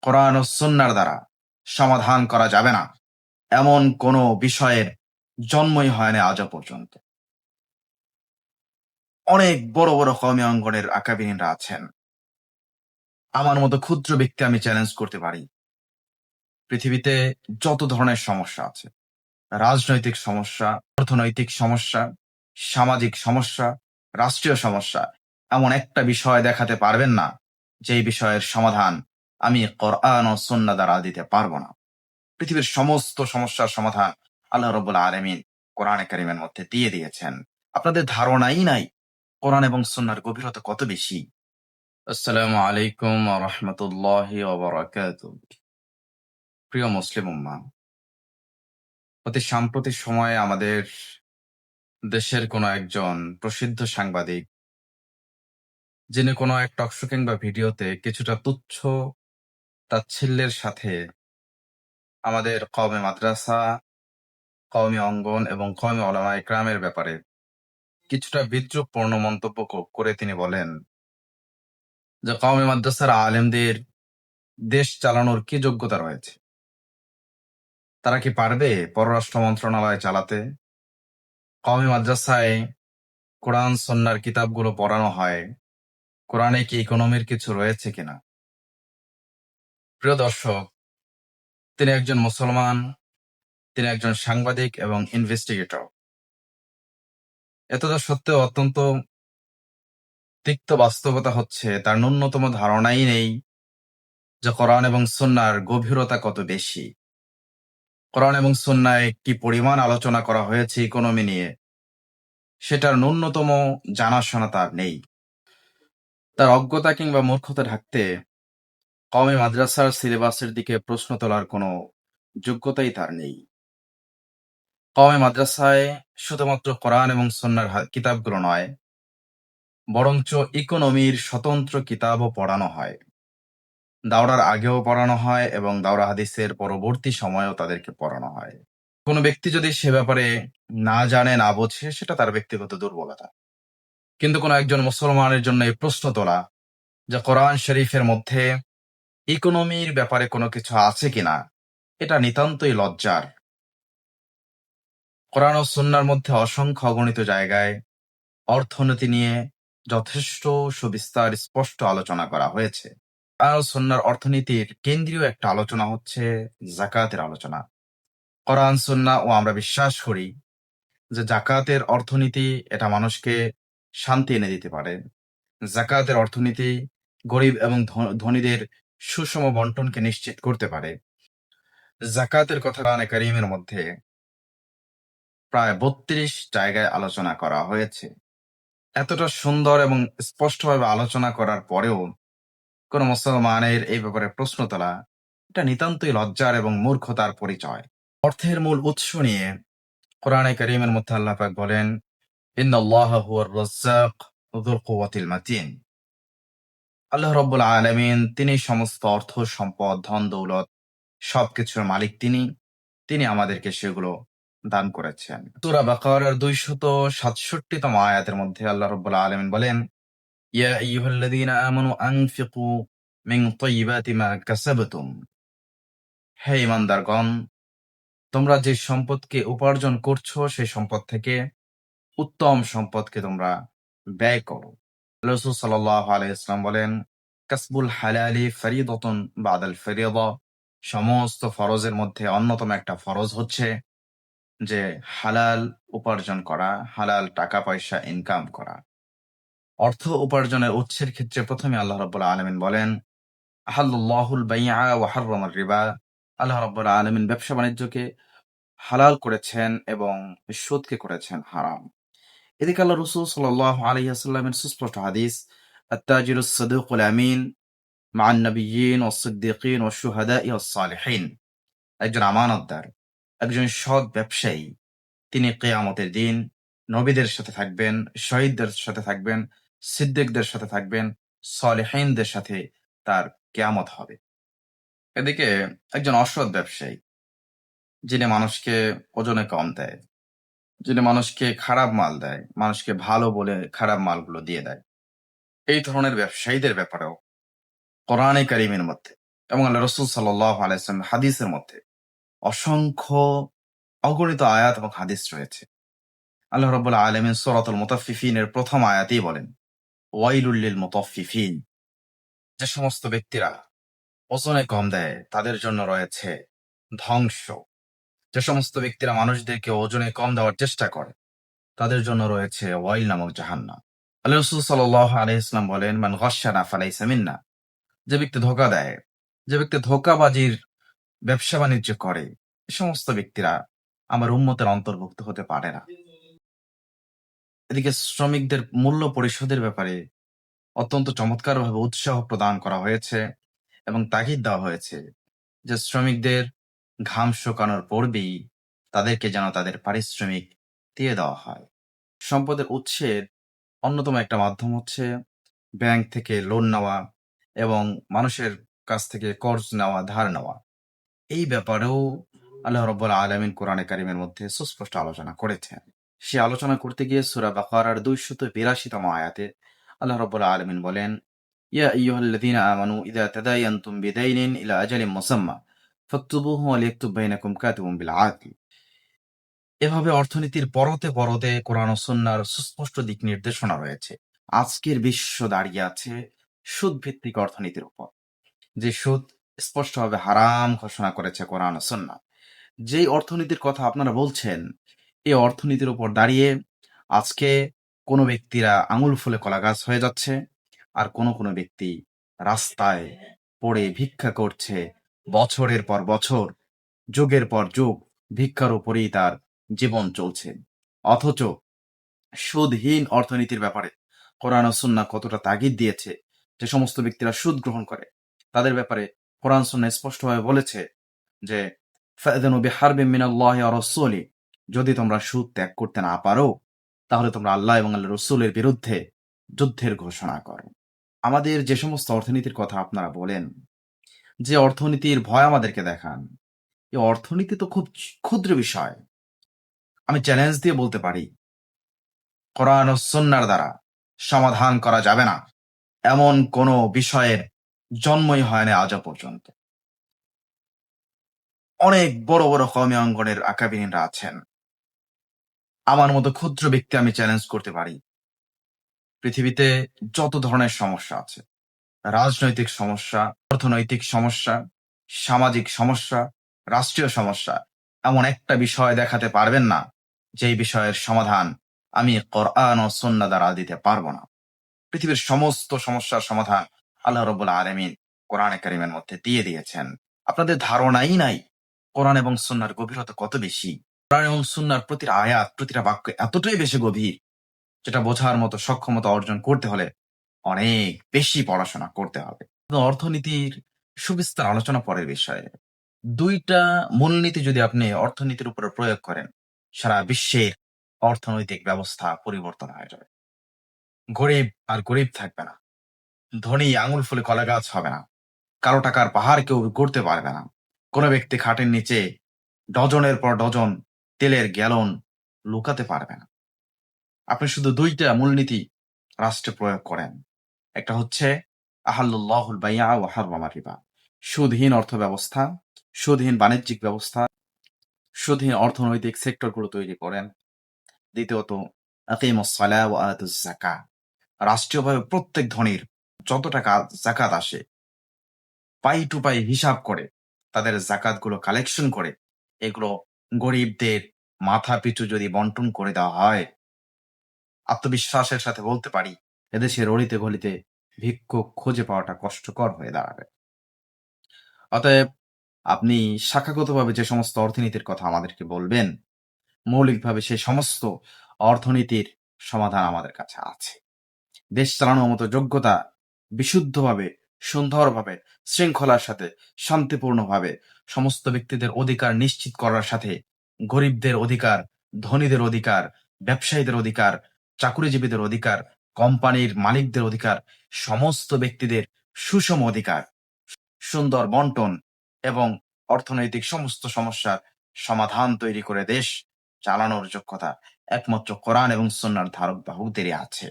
কোরআন ও সুন্নাহর দ্বারা সমাধান করা যাবে না, এমন কোনো বিষয়ের জন্মই হয় না আজও পর্যন্ত। অনেক বড় বড় কওমি অঙ্গনের আকাবিরিনরা আছেন। আমার মতো ক্ষুদ্র ব্যক্তি আমি চ্যালেঞ্জ করতে পারি, পৃথিবীতে যত ধরনের সমস্যা আছে, রাজনৈতিক সমস্যা, অর্থনৈতিক সমস্যা, সামাজিক সমস্যা, রাষ্ট্রীয় সমস্যা, এমন একটা বিষয় দেখাতে পারবেন না যেই বিষয়ের সমাধান আমি কোরআন ও সুন্নাহ দ্বারা দিতে পারবো না। পৃথিবীর সমস্ত সমস্যার সমাধান আল্লাহ রাব্বুল আলামিন কোরআনে কারিমের মধ্যে দিয়ে দিয়েছেন। আপনাদের ধারণাই নাই কোরআন এবং সুন্নাহর গভীরতা কত বেশি। আসসালামু আলাইকুম ওয়া রাহমাতুল্লাহি ওয়া বারাকাতুহু। প্রিয় মুসলিম উম্মাহ, অতি সাম্প্রতিক সময়ে আমাদের দেশের কোনো একজন প্রসিদ্ধ সাংবাদিক, যিনি কোনো এক টকশো কিংবা ভিডিওতে কিছুটা তুচ্ছ তাচ্ছিল্যের সাথে আমাদের কওমে মাদ্রাসা, কওমি অঙ্গন এবং কওমি উলামা ইকরামের ব্যাপারে কিছুটা বিদ্রূপপূর্ণ মন্তব্য করে তিনি বলেন যে কওমি মাদ্রাসার আলেমদের দেশ চালানোর কি যোগ্যতা রয়েছে? তারা কি পারবে পররাষ্ট্র মন্ত্রণালয় চালাতে? কওমি মাদ্রাসায় কোরআন সুন্নাহর কিতাবগুলো পড়ানো হয়, কোরআনে কি ইকোনমির কিছু রয়েছে কিনা? প্রিয় দর্শক, তিনি একজন মুসলমান, তিনি একজন সাংবাদিক এবং ইনভেস্টিগেটর। এতটা সত্ত্বেও অত্যন্ত তিক্ত বাস্তবতা হচ্ছে তার ন্যূনতম ধারণাই নেই যে কোরআন এবং সুন্নাহর গভীরতা কত বেশি। কোরআন এবং সুন্নায় কি পরিমাণ আলোচনা করা হয়েছে ইকোনমি নিয়ে, সেটার ন্যূনতম জানাশোনা তার নেই। তার অজ্ঞতা কিংবা মূর্খতা ঢাকতে কওমি মাদ্রাসার সিলেবাসের দিকে প্রশ্ন তোলার কোনো যোগ্যতাই তার নেই। কওমি মাদ্রাসায় শুধুমাত্র কোরআন এবং সুন্নাহর কিতাবগুলো নয়, বরঞ্চ ইকোনমির স্বতন্ত্র কিতাবও পড়ানো হয়। দাওরার আগেও পড়ানো হয় এবং দাওরা হাদিসের পরবর্তী সময়েও তাদেরকে পড়ানো হয়। কোনো ব্যক্তি যদি সে ব্যাপারে না জানে, না বোঝে, সেটা তার ব্যক্তিগত দুর্বলতা। কিন্তু কোনো একজন মুসলমানের জন্য এই প্রশ্ন তোলা যে কোরআন শরীফের মধ্যে ইকোনমির ব্যাপারে কোনো কিছু আছে কিনা, এটা নিতান্তই লজ্জার। কোরআন ও সুন্নাহর মধ্যে অসংখ্য অগণিত জায়গায় অর্থনীতি নিয়ে যথেষ্ট সুবিস্তার স্পষ্ট আলোচনা করা হয়েছে। কোরআন ও সুন্নাহর অর্থনীতির কেন্দ্রীয় একটা আলোচনা হচ্ছে যাকাতের আলোচনা। কোরআন সুন্নাহ ও আমরা বিশ্বাস করি যে যাকাতের অর্থনীতি এটা মানুষকে শান্তি এনে দিতে পারে। যাকাতের অর্থনীতি গরিব এবং ধনীদের সুষম বন্টনকে নিশ্চিত করতে পারে। যাকাতের কথা কোরআনে কারীমের মধ্যে প্রায় ৩২ জায়গায় আলোচনা করা হয়েছে। এতটা সুন্দর এবং স্পষ্টভাবে আলোচনা করার পরেও কোন মুসলমানের এই ব্যাপারে প্রশ্ন তোলা, এটা নিতান্তই লজ্জার এবং মূর্খতার পরিচয়। অর্থের মূল উৎস নিয়ে কোরআনে কারীমের মধ্যে আল্লাহ পাক বলেন, ইন্নাল্লাহা হুয়ার রাজ্জাক যুল কুওয়াতিল মাতিন। আল্লাহ রাব্বুল আলামিন তিনি সমস্ত অর্থ সম্পদ, ধন দৌলত সবকিছুর মালিক। তিনি আমাদেরকে সেগুলো দান করেছেন। সূরা বাকারার ২৬৭তম আয়াতের মধ্যে আল্লাহ রাব্বুল আলামিন বলেন, ইয়া আইয়ুহাল্লাযীনা আমানু আনফিকু মিন তাইয়্যিবাতি মা কাসাবতুম। হে ঈমানদারগণ, তোমরা যে সম্পদকে উপার্জন করছো সেই সম্পদ থেকে উত্তম সম্পদকে তোমরা ব্যয় করো। রাসূল সাল্লাল্লাহু আলাইহি ওয়াসাল্লাম বলেন, কাসবুল হালালি ফরিদাতুন বাদাল ফরিদা। সমস্ত ফরজের মধ্যে অন্যতম একটা ফরজ হচ্ছে যে হালাল উপার্জন করা, হালাল টাকা পয়সা ইনকাম করা। অর্থ উপার্জনের উৎসের ক্ষেত্রে প্রথমে আল্লাহ রাব্বুল আলামিন বলেন, আহাল্লাল্লাহুল বাইআ ওয়া হাররামার রিবা। আল্লাহ রাব্বুল আলামিন ব্যবসা বাণিজ্যকে হালাল করেছেন এবং সুদকে করেছেন হারাম। এদিকে আল্লাহ রাসূল সাল্লাল্লাহু আলাইহি ওয়াসাল্লামের সুস্পষ্ট হাদিস, আত-তাজিরুস সাদুকুল আমিন মা'আন নাবিয়্যিন ওয়াস সিদ্দীকিন ওয়াশ শুহাদাই ওয়াস সালিহিন। একজন আমানতদার, একজন সৎ ব্যবসায়ী, তিনি কিয়ামতের দিন নবীদের সাথে থাকবেন, শহীদদের সাথে থাকবেন, সিদ্দিকদের সাথে থাকবেন, সালেহিনদের সাথে তার কিয়ামত হবে। এদিকে একজন অসৎ ব্যবসায়ী, যিনি মানুষকে ওজনে কম দেয়, যিনি মানুষকে খারাপ মাল দেয়, মানুষকে ভালো বলে খারাপ মালগুলো দিয়ে দেয়, এই ধরনের ব্যবসায়ীদের ব্যাপারেও কোরআনে কারীমের মধ্যে এবং আল্লাহ রসুল সাল্লাল্লাহু আলাইহি ওয়াসাল্লাম হাদিসের মধ্যে অসংখ্য অগণিত আয়াত এবং হাদিস রয়েছে। আল্লাহ রাব্বুল আলামিন সূরাতুল মুতাফফিফিনের প্রথম আয়াতেই বলেন, ওয়াইলুল লিল মুতাফফিফিন, যে সমস্ত ব্যক্তিরা ওজনে কম দেয় তাদের জন্য রয়েছে ধ্বংস। যে সমস্ত ব্যক্তিরা মানুষদেরকে ওজনে কম দেওয়ার চেষ্টা করে তাদের জন্য রয়েছে ওয়াইল নামক জাহান্নাম। আল্লাহ রাসূল সাল্লাল্লাহু আলাইহি ওয়াসাল্লাম বলেন, মান গাশশানা ফালাইসা মিন্না, যে ব্যক্তি ধোঁকা দেয়, যে ব্যক্তি ধোঁকাবাজির ব্যবসা বাণিজ্য করে, এই সমস্ত ব্যক্তিরা আমার উম্মতের অন্তর্ভুক্ত হতে পারে না। এদিকে শ্রমিকদের মূল্য পরিশোধের ব্যাপারে অত্যন্ত চমৎকারভাবে উৎসাহ প্রদান করা হয়েছে এবং তাগিদ দেওয়া হয়েছে যে শ্রমিকদের ঘাম শুকানোর পূর্বেই তাদেরকে যেন তাদের পারিশ্রমিক দিয়ে দেওয়া হয়। সম্পদের উৎসের অন্যতম একটা মাধ্যম হচ্ছে ব্যাংক থেকে লোন নেওয়া এবং মানুষের কাছ থেকে কর্জ নেওয়া, ধার নেওয়া। এই ব্যাপারেও আল্লাহ রাব্বুল আলামিন কোরআনে কারিমের মধ্যে সুস্পষ্ট আলোচনা করেছেন। সে আলোচনা করতে গিয়ে সূরা বাকারার 282তম আয়াতে আল্লাহ রাব্বুল আলামিন বলেন, ইয়া আইয়ুহাল্লাযীনা আমানু ইযা তাদায়ানতুম বিদাইনিন ইলা আজালিন মুসাম্মা ফাকতুবুহু ওয়া লিয়াকতুব বাইনাকুম কাতিবুন বিল আদল। এভাবে অর্থনীতির পরতে পরতে কোরআন ও সুন্নাহর সুস্পষ্ট দিক নির্দেশনা রয়েছে। আজকের বিশ্ব দাঁড়িয়ে আছে সুদ ভিত্তিক অর্থনীতির উপর, যে সুদ স্পষ্টভাবে হারাম ঘোষণা করেছে কোরআন ও সুন্নাহ। যেই অর্থনীতির কথা আপনারা বলছেন, এই অর্থনীতির উপর দাঁড়িয়ে আজকে কোনো ব্যক্তিরা আঙুল ফুলে কলাগাছ হয়ে যাচ্ছে, আর কোনো ব্যক্তি রাস্তায় পড়ে ভিক্ষা করছে বছরের পর বছর, যুগের পর যুগ ভিক্ষার উপরেই তার জীবন চলছে। অথচ সুদহীন অর্থনীতির ব্যাপারে কোরআন ও সুন্নাহ কতটা তাগিদ দিয়েছে। যে সমস্ত ব্যক্তিরা সুদ গ্রহণ করে তাদের ব্যাপারে কোরআন সুন্নাহ স্পষ্টভাবে বলেছে যে ফাআযানু বিহারবিন মিনাল্লাহি ওয়া রাসূলিহি, যদি তোমরা সুদ ত্যাগ করতে না পারো তাহলে তোমরা আল্লাহ এবং আল্লাহর রাসূলের বিরুদ্ধে যুদ্ধের ঘোষণা করো। আমাদের যে সমস্ত অর্থনীতির কথা আপনারা বলেন, যে অর্থনীতির ভয় আমাদেরকে দেখান, এই অর্থনীতি তো খুব ক্ষুদ্র বিষয়। আমি চ্যালেঞ্জ দিয়ে বলতে পারি, কোরআন ও সুন্নাহর দ্বারা সমাধান করা যাবে না এমন কোনো বিষয়ের জন্মই হয় না আজও পর্যন্ত। অনেক বড় বড় কওমি অঙ্গনের আকাবিরিনরা আছেন। আমার মতো ক্ষুদ্র ব্যক্তি আমি চ্যালেঞ্জ করতে পারি, পৃথিবীতে যত ধরনের সমস্যা আছে, রাজনৈতিক সমস্যা, অর্থনৈতিক সমস্যা, সামাজিক সমস্যা, রাষ্ট্রীয় সমস্যা, এমন একটা বিষয় দেখাতে পারবেন না যেই বিষয়ের সমাধান আমি কোরআন ও সুন্নাহ দ্বারা দিতে পারবো না। পৃথিবীর সমস্ত সমস্যার সমাধান আল্লাহ রাব্বুল আলামিন কোরআনে কারিমের মধ্যে দিয়ে দিয়েছেন। আপনাদের ধারণাই নাই কোরআন এবং সুন্নাহর গভীরতা কত বেশি। কোরআন এবং সুন্নাহর প্রতিটা আয়াত, প্রতিটা বাক্য এতটাই বেশি গভীর, যেটা বোঝার মতো সক্ষমতা অর্জন করতে হলে অনেক বেশি পড়াশোনা করতে হবে। অর্থনীতির সুবিস্তার আলোচনা পরের বিষয়ে। 2টা মূলনীতি যদি আপনি অর্থনীতির উপরে প্রয়োগ করেন, সারা বিশ্বের অর্থনৈতিক ব্যবস্থা পরিবর্তন হয়ে যাবে। গরিব আর গরিব থাকবে না, ধনী আঙুল ফুলে কলাগাছ হবে না, কালো টাকার পাহাড় কেউ গড়তে পারবে না। কোনো ব্যক্তি খাটের নিচে ডজনের পর ডজন তেলের গ্যালন লুকাতে পারবে না। আপনি শুধু 2টা মূলনীতি রাষ্ট্রে প্রয়োগ করেন। একটা হচ্ছে আহাল্লুল্লাহুল বাইআ ওয়া হাররামা রিবা, সুদহীন অর্থ ব্যবস্থা, সুদহীন বাণিজ্যিক ব্যবস্থা, সুদহীন অর্থনৈতিক সেক্টরগুলো তৈরি করেন। দ্বিতীয়ত আকিমুস সালাহ ওয়া আতুজ যাকাহ, রাষ্ট্রীয়ভাবে প্রত্যেক ধনীর যত টাকা যাকাত আসে পাই টু পাই হিসাব করে তাদের জাকাতগুলো কালেকশন করে এগুলো গরিবদের মাথা পিছু যদি বন্টন করে দেওয়া হয়, আত্মবিশ্বাসের সাথে বলতে পারি এদেশের অলিতে গলিতে ভিক্ষুক খুঁজে পাওয়াটা কষ্টকর হয়ে দাঁড়াবে। অতএব আপনি শাখাগতভাবে যে সমস্ত অর্থনীতির কথা আমাদেরকে বলবেন, মৌলিকভাবে সেই সমস্ত অর্থনীতির সমাধান আমাদের কাছে আছে। দেশ চালানোর মতো যোগ্যতা বিশুদ্ধভাবে, সুন্দরভাবে, শৃঙ্খলার সাথে, শান্তিপূর্ণভাবে সমস্ত ব্যক্তিদের অধিকার নিশ্চিত করার সাথে গরিবদের অধিকার, ধনীদের অধিকার, ব্যবসায়ীদের অধিকার, চাকুরিজীবীদের অধিকার, কোম্পানির মালিকদের অধিকার, সমস্ত ব্যক্তিদের সুষম অধিকার, সুন্দর বন্টন এবং অর্থনৈতিক সমস্ত সমস্যার সমাধান তৈরি করে দেশ চালানোর যোগ্যতা একমাত্র কোরআন এবং সুন্নাহর ধারক বাহকদেরই আছে।